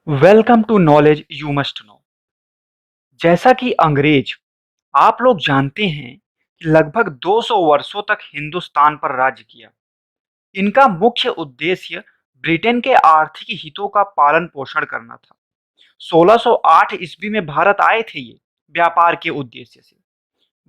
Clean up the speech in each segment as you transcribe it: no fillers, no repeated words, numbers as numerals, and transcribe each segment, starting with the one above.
Welcome to knowledge you must know. जैसा कि अंग्रेज आप लोग जानते हैं कि लगभग 200 वर्षों तक हिंदुस्तान पर राज्य किया। इनका मुख्य उद्देश्य ब्रिटेन के आर्थिक हितों का पालन पोषण करना था। 1608 ईस्वी में भारत आए थे ये व्यापार के उद्देश्य से।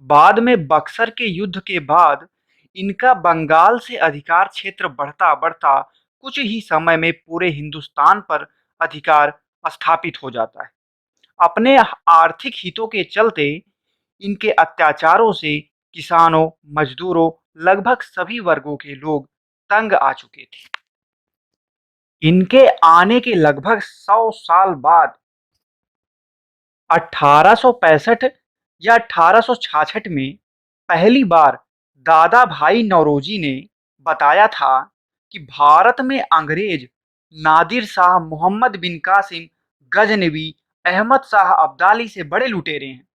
बाद में बक्सर के युद्ध के बाद इनका बंगाल से अधिकार क्षेत्र बढ़ता बढ़ता कुछ ही समय में पूरे हिंदुस्तान पर अधिकार स्थापित हो जाता है। अपने आर्थिक हितों के चलते इनके अत्याचारों से किसानों, मजदूरों, लगभग सभी वर्गों के लोग तंग आ चुके थे। इनके आने के लगभग 100 साल बाद 1865 या 1866 में पहली बार दादा भाई नौरोजी ने बताया था कि भारत में अंग्रेज नादिर शाह मोहम्मद बिन कासिम गजनवी अहमद शाह अब्दाली से बड़े लुटेरे हैं।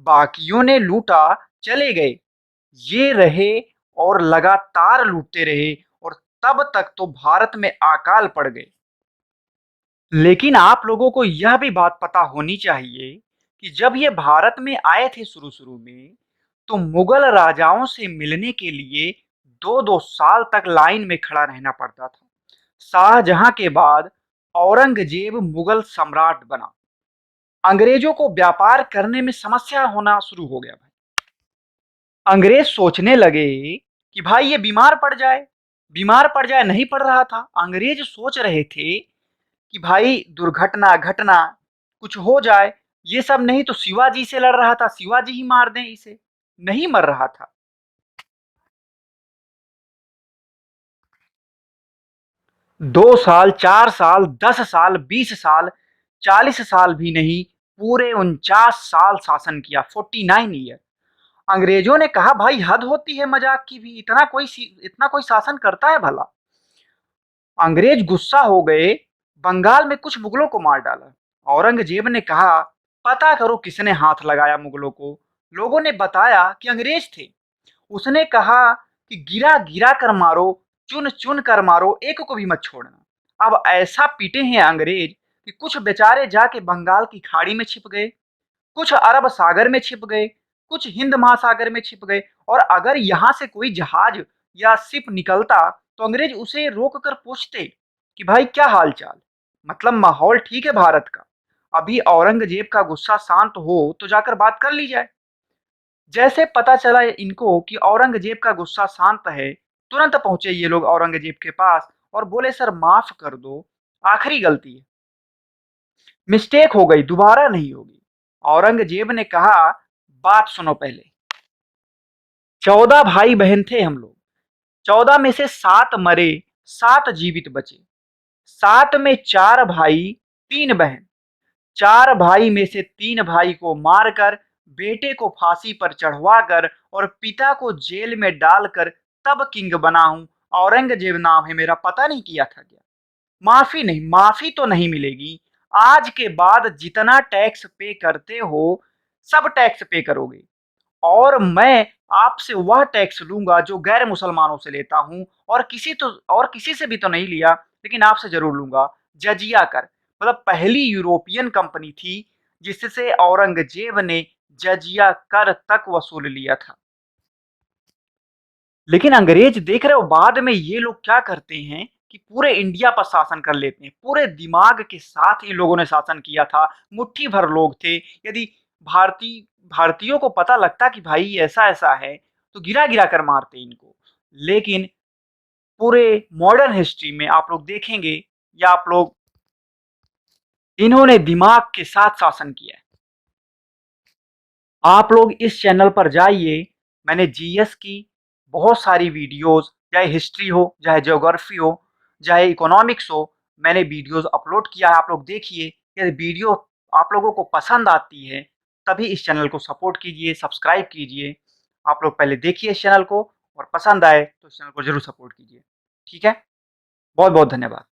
बाकियों ने लूटा, चले गए, ये रहे और लगातार लूटते रहे और तब तक तो भारत में अकाल पड़ गए। लेकिन आप लोगों को यह भी बात पता होनी चाहिए कि जब ये भारत में आए थे शुरू-शुरू में, तो मुगल राजाओं से मिलने के लिए 2-2 साल तक लाइन में खड़ा रहना पड़ता था। शाहजहां के बाद औरंगजेब मुगल सम्राट बना। अंग्रेजों को व्यापार करने में समस्या होना शुरू हो गया। अंग्रेज सोचने लगे कि भाई ये बीमार पड़ जाए, नहीं पड़ रहा था। अंग्रेज सोच रहे थे कि भाई दुर्घटना घटना कुछ हो जाए, ये सब नहीं तो शिवाजी से लड़ रहा था, शिवाजी ही मार दें इसे, नहीं मर रहा था। 2 साल, 4 साल, 10 साल, 20 साल, 40 साल भी नहीं, पूरे 49 साल शासन किया, 49 ईयर। अंग्रेजों ने कहा भाई हद होती है मजाक की भी, इतना कोई शासन करता है भला। अंग्रेज गुस्सा हो गए, बंगाल में कुछ मुगलों को मार डाला। औरंगजेब ने कहा पता करो किसने हाथ लगाया मुगलों को। लोगों ने बताया कि अंग्रेज थे। उसने कहा कि गिरा गिरा कर मारो, चुन चुन कर मारो, एक को भी मत छोड़ना। अब ऐसा पीटे हैं अंग्रेज कि कुछ बेचारे जाके बंगाल की खाड़ी में छिप गए, कुछ अरब सागर में छिप गए, कुछ हिंद महासागर में छिप गए। और अगर यहाँ से कोई जहाज या शिप निकलता तो अंग्रेज उसे रोक कर पूछते कि भाई क्या हाल चाल, मतलब माहौल ठीक है भारत का, अभी औरंगजेब का गुस्सा शांत हो तो जाकर बात कर ली जाए। जैसे पता चला इनको कि औरंगजेब का गुस्सा शांत है, तुरंत पहुंचे ये लोग औरंगजेब के पास और बोले सर माफ कर दो, आखिरी गलती है, मिस्टेक हो गई, दोबारा नहीं होगी। औरंगजेब ने कहा बात सुनो पहले। 14 भाई बहन थे हम लोग। 14 में से 7 मरे, 7 जीवित बचे। 7 में 4 भाई, 3 बहन। 4 भाई में से 3 भाई को मारकर, बेटे को फांसी पर चढ़वाकर और पिता को जेल में डालकर तब किंग बना हूं। औरंगजेब नाम है मेरा, पता नहीं किया था क्या? माफी नहीं, माफी तो नहीं मिलेगी। आज के बाद जितना टैक्स पे करते हो सब टैक्स पे करोगे, और मैं आपसे वह टैक्स लूंगा जो गैर मुसलमानों से लेता हूं, और किसी से भी तो नहीं लिया, लेकिन आपसे जरूर लूंगा। जजिया कर, मतलब पहली यूरोपियन कंपनी थी जिससे औरंगजेब ने जजिया कर तक वसूल लिया था। लेकिन अंग्रेज देख रहे हो बाद में ये लोग क्या करते हैं कि पूरे इंडिया पर शासन कर लेते हैं। पूरे दिमाग के साथ इन लोगों ने शासन किया था। मुट्ठी भर लोग थे। यदि भारतीयों को पता लगता कि भाई ऐसा ऐसा है तो गिरा गिरा कर मारते इनको। लेकिन पूरे मॉडर्न हिस्ट्री में आप लोग देखेंगे, या आप लोग, इन्होंने दिमाग के साथ शासन किया है। आप लोग इस चैनल पर जाइए, मैंने जीएस की बहुत सारी वीडियोस, चाहे हिस्ट्री हो, चाहे ज्योग्राफी हो, चाहे इकोनॉमिक्स हो, मैंने वीडियोस अपलोड किया है। आप लोग देखिए। यदि वीडियो आप लोगों को पसंद आती है तभी इस चैनल को सपोर्ट कीजिए, सब्सक्राइब कीजिए। आप लोग पहले देखिए इस चैनल को, और पसंद आए तो इस चैनल को जरूर सपोर्ट कीजिए। ठीक है, बहुत बहुत धन्यवाद।